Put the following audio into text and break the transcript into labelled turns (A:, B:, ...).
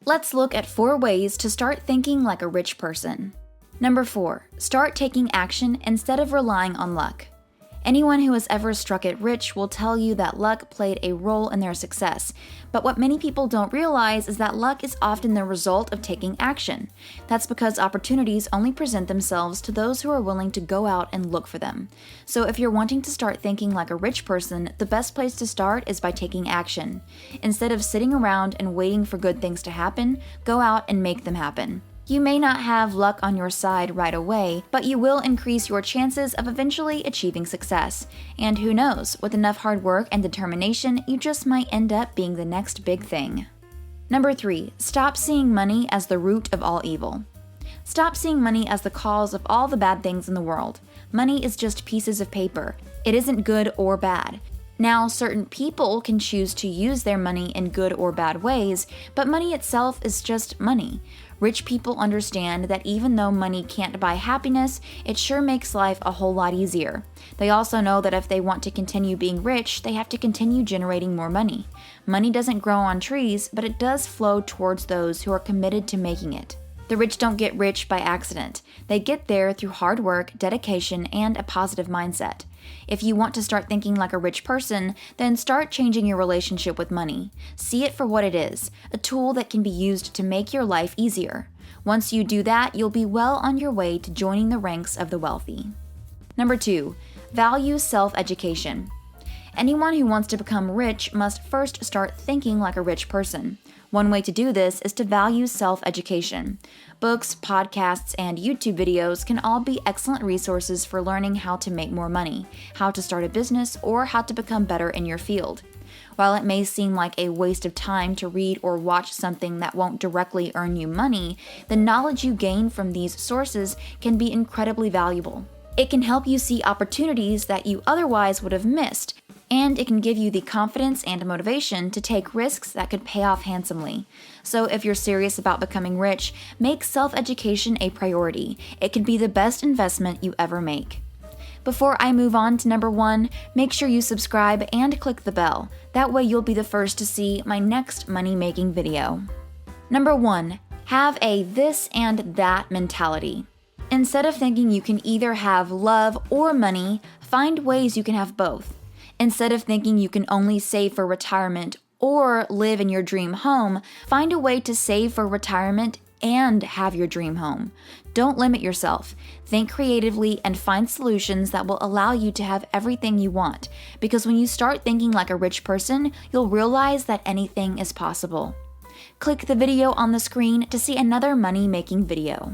A: Let's look at 4 ways to start thinking like a rich person. Number 4, start taking action instead of relying on luck. Anyone who has ever struck it rich will tell you that luck played a role in their success, but what many people don't realize is that luck is often the result of taking action. That's because opportunities only present themselves to those who are willing to go out and look for them. So if you're wanting to start thinking like a rich person, the best place to start is by taking action. Instead of sitting around and waiting for good things to happen, go out and make them happen. You may not have luck on your side right away, but you will increase your chances of eventually achieving success. And who knows, with enough hard work and determination, you just might end up being the next big thing. Number 3, stop seeing money as the root of all evil. Stop seeing money as the cause of all the bad things in the world. Money is just pieces of paper. It isn't good or bad. Now, certain people can choose to use their money in good or bad ways, but money itself is just money. Rich people understand that even though money can't buy happiness, it sure makes life a whole lot easier. They also know that if they want to continue being rich, they have to continue generating more money. Money doesn't grow on trees, but it does flow towards those who are committed to making it. The rich don't get rich by accident. They get there through hard work, dedication, and a positive mindset. If you want to start thinking like a rich person, then start changing your relationship with money. See it for what it is, a tool that can be used to make your life easier. Once you do that, you'll be well on your way to joining the ranks of the wealthy. Number 2, value self-education. Anyone who wants to become rich must first start thinking like a rich person. One way to do this is to value self-education. Books, podcasts, and YouTube videos can all be excellent resources for learning how to make more money, how to start a business, or how to become better in your field. While it may seem like a waste of time to read or watch something that won't directly earn you money, the knowledge you gain from these sources can be incredibly valuable. It can help you see opportunities that you otherwise would have missed, and it can give you the confidence and motivation to take risks that could pay off handsomely. So if you're serious about becoming rich, make self-education a priority. It can be the best investment you ever make. Before I move on to number 1, make sure you subscribe and click the bell. That way you'll be the first to see my next money-making video. Number 1, have a this and that mentality. Instead of thinking you can either have love or money, find ways you can have both. Instead of thinking you can only save for retirement or live in your dream home, find a way to save for retirement and have your dream home. Don't limit yourself. Think creatively and find solutions that will allow you to have everything you want. Because when you start thinking like a rich person, you'll realize that anything is possible. Click the video on the screen to see another money-making video.